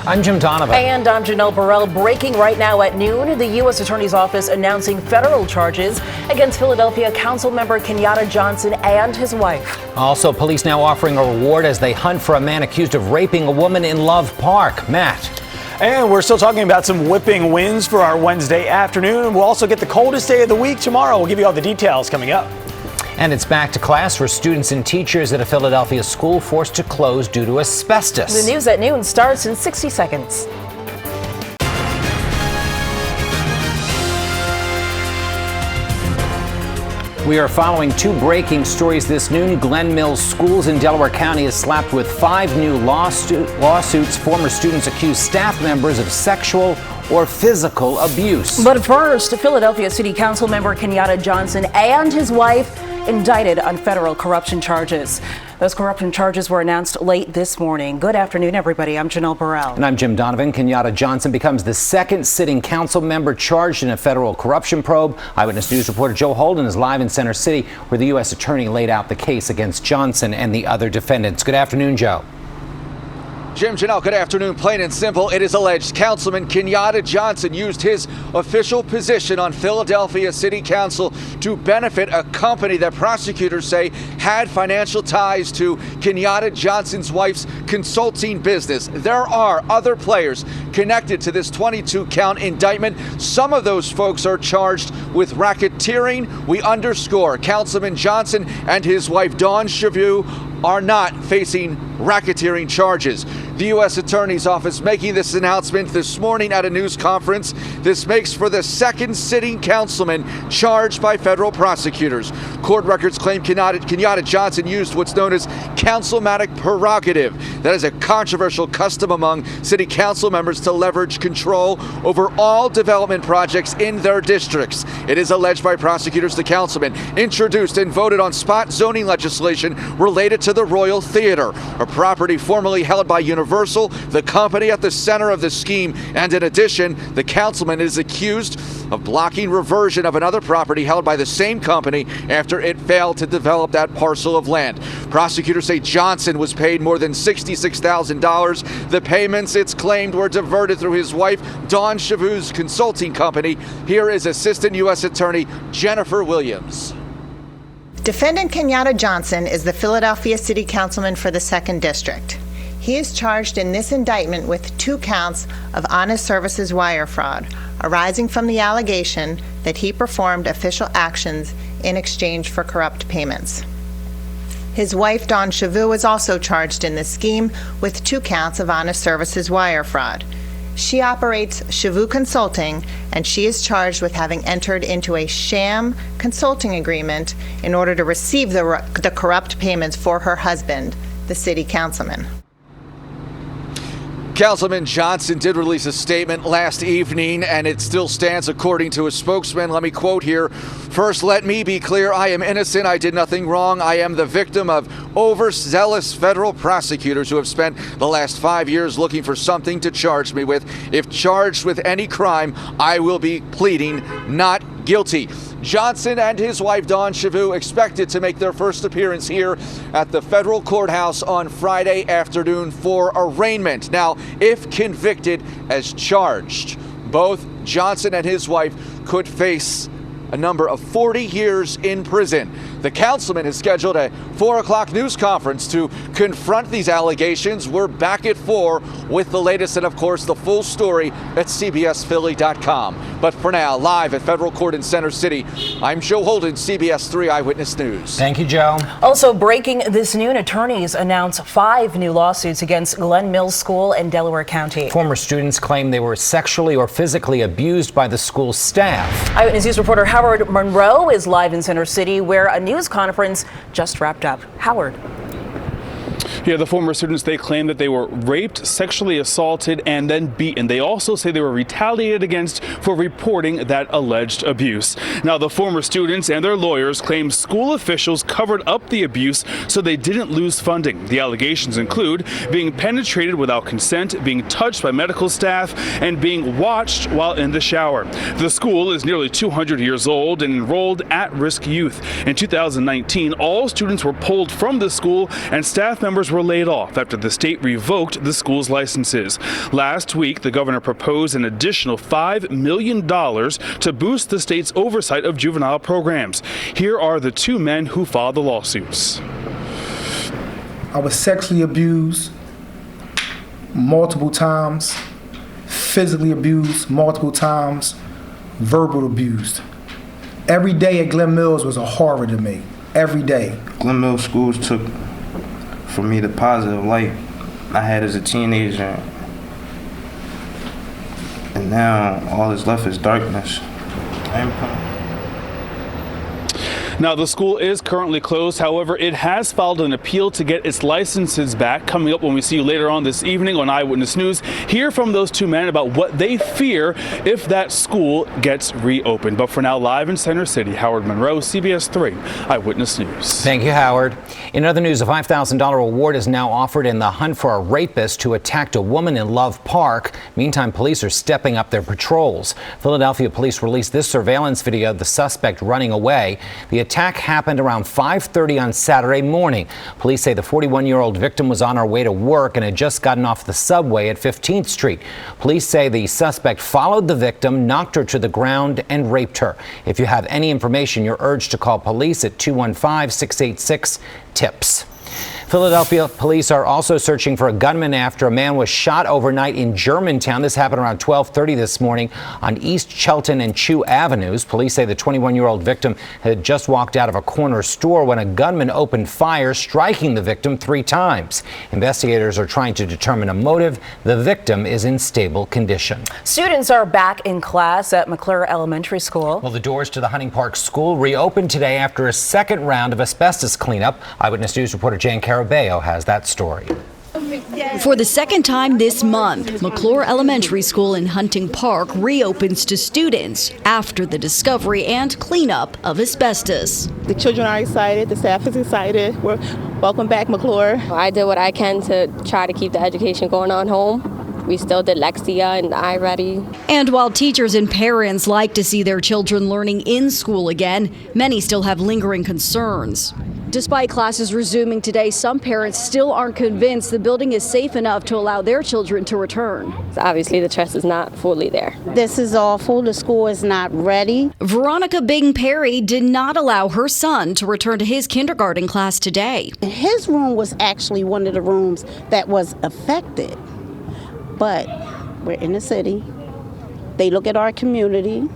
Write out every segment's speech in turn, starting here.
I'm Jim Donovan. And I'm Janelle Burrell. Breaking right now at noon, the U.S. Attorney's Office announcing federal charges against Philadelphia Council member Kenyatta Johnson and his wife. Also, police now offering a reward as they hunt for a man accused of raping a woman in Love Park. Matt. And we're still talking about some whipping winds for our Wednesday afternoon. We'll also get the coldest day of the week tomorrow. We'll give you all the details coming up. And it's back to class for students and teachers at a Philadelphia school forced to close due to asbestos. The news at noon starts in 60 seconds. We are following two breaking stories this noon. Glen Mills Schools in Delaware County is slapped with 5 new lawsuits. Former students accuse staff members of sexual or physical abuse. But first, Philadelphia City Council member Kenyatta Johnson and his wife indicted on federal corruption charges. Those corruption charges were announced late this morning. Good afternoon, everybody. I'm Janelle Burrell. And I'm Jim Donovan. Kenyatta Johnson becomes the second sitting council member charged in a federal corruption probe. Eyewitness News reporter Joe Holden is live in Center City, where the U.S. attorney laid out the case against Johnson and the other defendants. Good afternoon, Joe. Jim, Janelle, good afternoon. Plain and simple, it is alleged Councilman Kenyatta Johnson used his official position on Philadelphia City Council to benefit a company that prosecutors say had financial ties to Kenyatta Johnson's wife's consulting business. There are other players connected to this 22-count indictment. Some of those folks are charged with racketeering. We underscore Councilman Johnson and his wife Dawn Chavu are not facing racketeering charges. The U.S. Attorney's Office making this announcement this morning at a news conference. This makes for the second sitting councilman charged by federal prosecutors. Court records claim Kenyatta Johnson used what's known as councilmatic prerogative. That is a controversial custom among city council members to leverage control over all development projects in their districts. It is alleged by prosecutors the councilman introduced and voted on spot zoning legislation related to the Royal Theater, a property formerly held by Universal, the company at the center of the scheme. And in addition, the councilman is accused of blocking reversion of another property held by the same company after it failed to develop that parcel of land. Prosecutors say Johnson was paid more than $66,000. The payments, it's claimed, were diverted through his wife, Dawn Chavu's consulting company. Here is Assistant U.S. Attorney Jennifer Williams. Defendant Kenyatta Johnson is the Philadelphia City Councilman for the 2nd District. He is charged in this indictment with 2 counts of honest services wire fraud, arising from the allegation that he performed official actions in exchange for corrupt payments. His wife, Dawn Chavu, is also charged in this scheme with 2 counts of honest services wire fraud. She operates Chavu Consulting, and she is charged with having entered into a sham consulting agreement in order to receive the corrupt payments for her husband, the city councilman. Councilman Johnson did release a statement last evening, and it still stands according to a spokesman. Let me quote here. First, let me be clear. I am innocent. I did nothing wrong. I am the victim of overzealous federal prosecutors who have spent the last 5 years looking for something to charge me with. If charged with any crime, I will be pleading not guilty. Johnson and his wife, Dawn Chavu, expected to make their first appearance here at the federal courthouse on Friday afternoon for arraignment. Now, if convicted as charged, both Johnson and his wife could face a number of 40 years in prison. The councilman has scheduled a 4 o'clock news conference to confront these allegations. We're back at 4 with the latest and, of course, the full story at CBSPhilly.com. But for now, live at Federal Court in Center City, I'm Joe Holden, CBS 3 Eyewitness News. Thank you, Joe. Also breaking this noon, attorneys announce 5 new lawsuits against Glen Mills School in Delaware County. Former students claim they were sexually or physically abused by the school staff. Eyewitness News reporter Howard Monroe is live in Center City, where a news conference just wrapped up. Howard. Yeah, the former students, they claim that they were raped, sexually assaulted, and then beaten. They also say they were retaliated against for reporting that alleged abuse. Now, the former students and their lawyers claim school officials covered up the abuse so they didn't lose funding. The allegations include being penetrated without consent, being touched by medical staff, and being watched while in the shower. The school is nearly 200 years old and enrolled at-risk youth. In 2019, all students were pulled from the school and staff members were were laid off after the state revoked the school's licenses. Last week, the governor proposed an additional $5 million to boost the state's oversight of juvenile programs. Here are the two men who filed the lawsuits. I was sexually abused multiple times, physically abused multiple times, verbal abused. Every day at Glen Mills was a horror to me. Every day. Glen Mills schools took from me the positive light I had as a teenager. And now all that's left is darkness. Now, the school is currently closed. However, it has filed an appeal to get its licenses back. Coming up when we see you later on this evening on Eyewitness News, hear from those two men about what they fear if that school gets reopened. But for now, live in Center City, Howard Monroe, CBS 3 Eyewitness News. Thank you, Howard. In other news, a $5,000 reward is now offered in the hunt for a rapist who attacked a woman in Love Park. Meantime, police are stepping up their patrols. Philadelphia police released this surveillance video of the suspect running away. The attack happened around 5:30 on Saturday morning. Police say the 41-year-old victim was on her way to work and had just gotten off the subway at 15th Street. Police say the suspect followed the victim, knocked her to the ground, and raped her. If you have any information, you're urged to call police at 215-686-TIPS. Philadelphia police are also searching for a gunman after a man was shot overnight in Germantown. This happened around 12:30 this morning on East Chelton and Chew Avenues. Police say the 21-year-old victim had just walked out of a corner store when a gunman opened fire, striking the victim 3 times. Investigators are trying to determine a motive. The victim is in stable condition. Students are back in class at McClure Elementary School. Well, the doors to the Hunting Park School reopened today after a second round of asbestos cleanup. Eyewitness News reporter Jan Carabeo has that story. For the second time this month, McClure Elementary School in Hunting Park reopens to students after the discovery and cleanup of asbestos. The children are excited, the staff is excited. Welcome back, McClure. I did what I can to try to keep the education going on home. We still did Lexia and iReady. And while teachers and parents like to see their children learning in school again, many still have lingering concerns. Despite classes resuming today, some parents still aren't convinced the building is safe enough to allow their children to return. Obviously, the trust is not fully there. This is awful. The school is not ready. Veronica Bing Perry did not allow her son to return to his kindergarten class today. His room was actually one of the rooms that was affected. But we're in the city. They look at our community.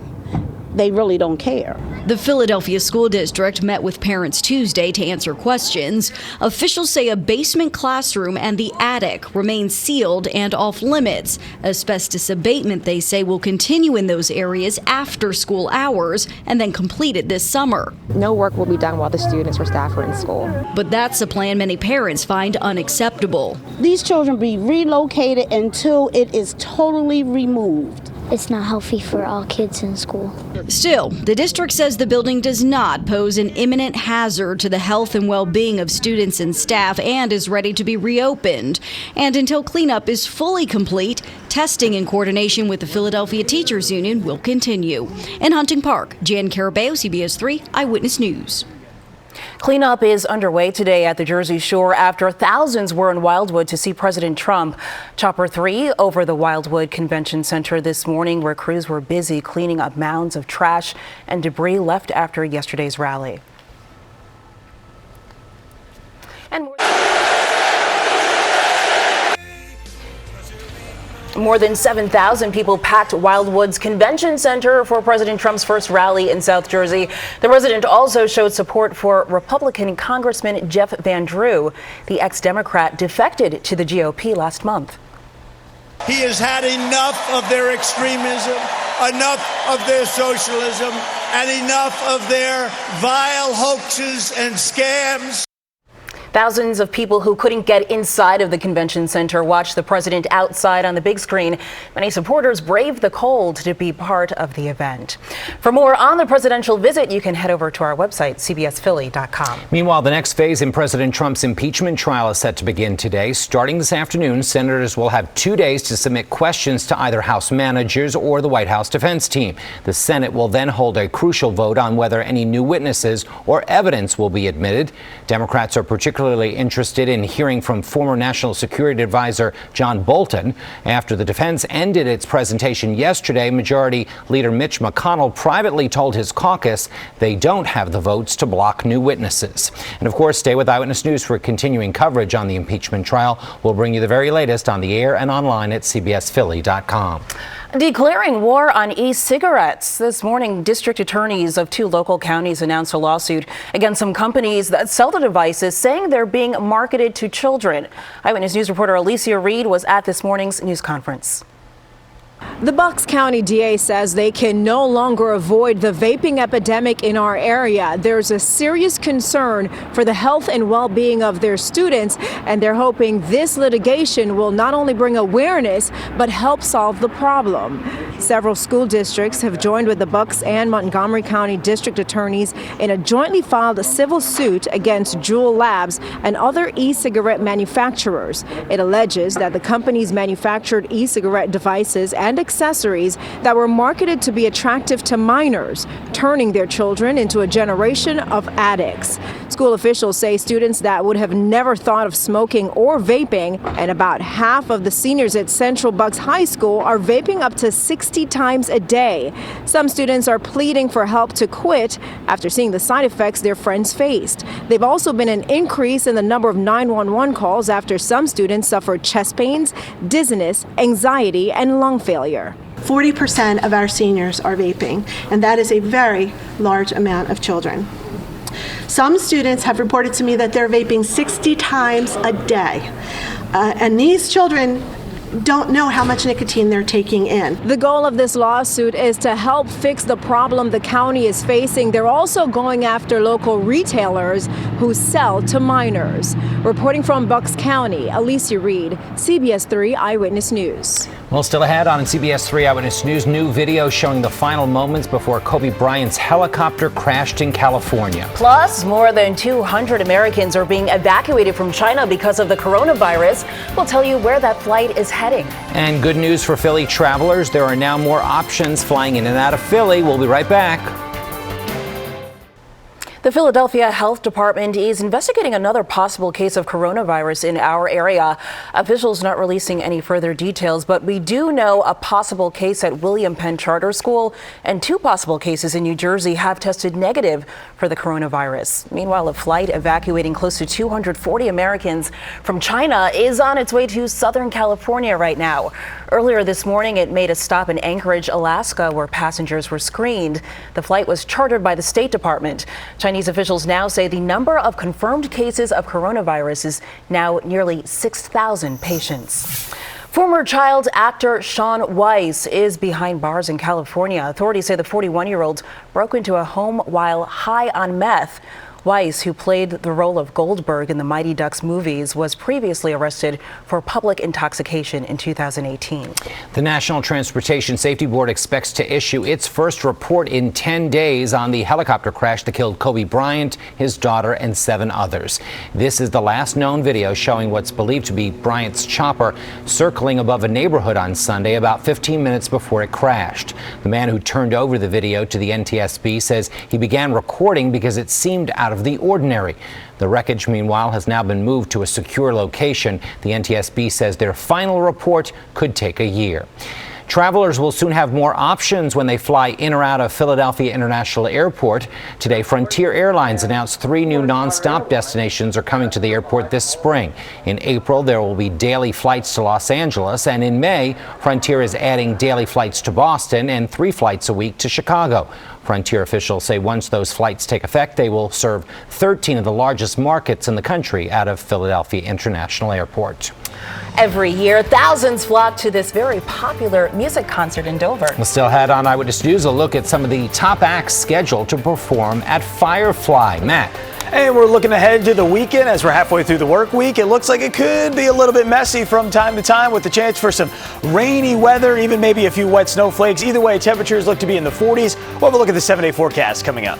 They really don't care. The Philadelphia School District met with parents Tuesday to answer questions. Officials say a basement classroom and the attic remain sealed and off limits. Asbestos abatement, they say, will continue in those areas after school hours and then completed this summer. No work will be done while the students or staff are in school. But that's a plan many parents find unacceptable. These children be relocated until it is totally removed. It's not healthy for all kids in school. Still, the district says the building does not pose an imminent hazard to the health and well-being of students and staff and is ready to be reopened. And until cleanup is fully complete, testing in coordination with the Philadelphia Teachers Union will continue. In Hunting Park, Jan Carabeo, CBS 3 Eyewitness News. Cleanup is underway today at the Jersey Shore after thousands were in Wildwood to see President Trump. Chopper 3 over the Wildwood Convention Center this morning, where crews were busy cleaning up mounds of trash and debris left after yesterday's rally. And more than 7,000 people packed Wildwood's Convention Center for President Trump's first rally in South Jersey. The president also showed support for Republican Congressman Jeff Van Drew. The ex-Democrat defected to the GOP last month. He has had enough of their extremism, enough of their socialism, and enough of their vile hoaxes and scams. Thousands of people who couldn't get inside of the convention center watched the president outside on the big screen. Many supporters braved the cold to be part of the event. For more on the presidential visit, you can head over to our website, cbsphilly.com. Meanwhile, the next phase in President Trump's impeachment trial is set to begin today. Starting this afternoon, senators will have 2 days to submit questions to either House managers or the White House defense team. The Senate will then hold a crucial vote on whether any new witnesses or evidence will be admitted. Democrats are particularly particularly interested in hearing from former National Security Advisor John Bolton. After the defense ended its presentation yesterday, Majority Leader Mitch McConnell privately told his caucus they don't have the votes to block new witnesses. And of course, stay with Eyewitness News for continuing coverage on the impeachment trial. We'll bring you the very latest on the air and online at CBSPhilly.com. Declaring war on e-cigarettes. This morning, district attorneys of 2 local counties announced a lawsuit against some companies that sell the devices, saying they're being marketed to children. Eyewitness News reporter Alicia Reed was at this morning's news conference. The Bucks County DA says they can no longer avoid the vaping epidemic in our area. There's a serious concern for the health and well-being of their students, and they're hoping this litigation will not only bring awareness, but help solve the problem. Several school districts have joined with the Bucks and Montgomery County district attorneys in a jointly filed civil suit against Juul Labs and other e-cigarette manufacturers. It alleges that the companies manufactured e-cigarette devices and accessories that were marketed to be attractive to minors, turning their children into a generation of addicts. School officials say students that would have never thought of smoking or vaping, and about half of the seniors at Central Bucks High School are vaping up to 60 times a day. Some students are pleading for help to quit after seeing the side effects their friends faced. They've also been an increase in the number of 911 calls after some students suffered chest pains, dizziness, anxiety, and lung failure. 40% of our seniors are vaping, and that is a very large amount of children. Some students have reported to me that they're vaping 60 times a day, and these children don't know how much nicotine they're taking in. The goal of this lawsuit is to help fix the problem the county is facing. They're also going after local retailers who sell to minors. Reporting from Bucks County, Alicia Reed, CBS 3 Eyewitness News. Well, still ahead on CBS 3 Eyewitness News, new video showing the final moments before Kobe Bryant's helicopter crashed in California. Plus, more than 200 Americans are being evacuated from China because of the coronavirus. We'll tell you where that flight is heading. And good news for Philly travelers. There are now more options flying in and out of Philly. We'll be right back. The Philadelphia Health Department is investigating another possible case of coronavirus in our area. Officials not releasing any further details, but we do know a possible case at William Penn Charter School and 2 possible cases in New Jersey have tested negative for the coronavirus. Meanwhile, a flight evacuating close to 240 Americans from China is on its way to Southern California right now. Earlier this morning, it made a stop in Anchorage, Alaska, where passengers were screened. The flight was chartered by the State Department. Chinese officials now say the number of confirmed cases of coronavirus is now nearly 6,000 patients. Former child actor Shaun Weiss is behind bars in California. Authorities say the 41-year-old broke into a home while high on meth. Weiss, who played the role of Goldberg in the Mighty Ducks movies, was previously arrested for public intoxication in 2018. The National Transportation Safety Board expects to issue its first report in 10 days on the helicopter crash that killed Kobe Bryant, his daughter, and 7 others. This is the last known video showing what's believed to be Bryant's chopper circling above a neighborhood on Sunday about 15 minutes before it crashed. The man who turned over the video to the NTSB says he began recording because it seemed out of the ordinary. The wreckage, meanwhile, has now been moved to a secure location. The NTSB says their final report could take a year. Travelers will soon have more options when they fly in or out of Philadelphia International Airport. Today, Frontier Airlines announced 3 new nonstop destinations are coming to the airport this spring. In April, there will be daily flights to Los Angeles, and in May, Frontier is adding daily flights to Boston and 3 flights a week to Chicago. Frontier officials say once those flights take effect, they will serve 13 of the largest markets in the country out of Philadelphia International Airport. Every year, thousands flock to this very popular music concert in Dover. We'll still head on Eyewitness News, a look at some of the top acts scheduled to perform at Firefly. Matt. And we're looking ahead to the weekend as we're halfway through the work week. It looks like it could be a little bit messy from time to time with the chance for some rainy weather, even maybe a few wet snowflakes. Either way, temperatures look to be in the 40s. We'll have a look at the 7-day forecast coming up.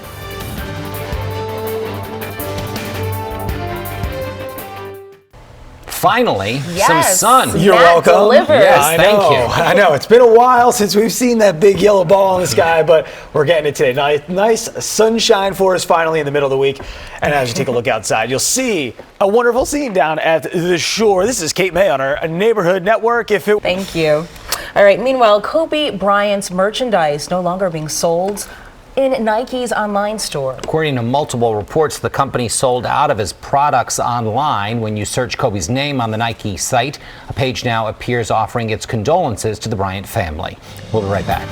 finally, Yes, some sun. You're Matt welcome. delivers. Yes, thank you. I know. It's been a while since we've seen that big yellow ball in the sky, but we're getting it today. Nice sunshine for us finally in the middle of the week. And as you take a look outside, you'll see a wonderful scene down at the shore. This is Kate May on our Neighborhood Network. Thank you. All right, meanwhile, Kobe Bryant's merchandise no longer being sold in Nike's online store. According to multiple reports, the company sold out of his products online. When you search Kobe's name on the Nike site, a page now appears offering its condolences to the Bryant family. We'll be right back.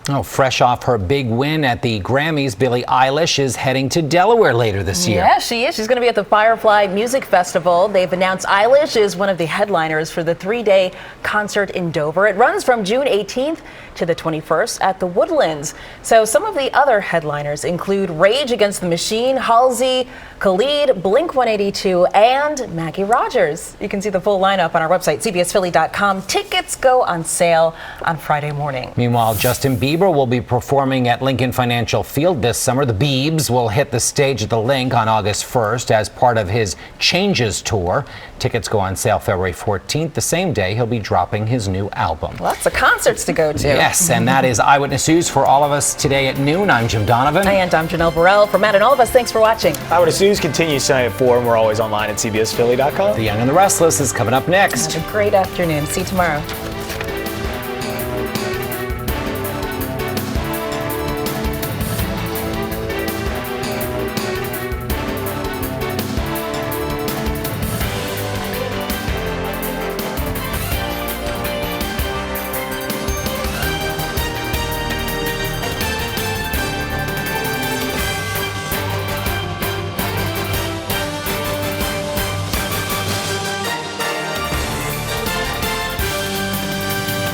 Oh, fresh off her big win at the Grammys, Billie Eilish is heading to Delaware later this year. Yeah, she is. She's going to be at the Firefly Music Festival. They've announced Eilish is one of the headliners for the 3-day concert in Dover. It runs from June 18th to the 21st at the Woodlands. So some of the other headliners include Rage Against the Machine, Halsey, Khalid, Blink-182, and Maggie Rogers. You can see the full lineup on our website, cbsphilly.com. Tickets go on sale on Friday morning. Meanwhile, Justin Bieber will be performing at Lincoln Financial Field this summer. The Biebs will hit the stage at the Link on August 1st as part of his Changes tour. Tickets go on sale February 14th, the same day he'll be dropping his new album. Lots of concerts to go to. Yes, and that is Eyewitness News for all of us today at noon. I'm Jim Donovan. And I'm Janelle Burrell. For Matt and all of us, thanks for watching. Eyewitness News continues tonight at 4, and we're always online at cbsphilly.com. The Young and the Restless is coming up next. Have a great afternoon. See you tomorrow.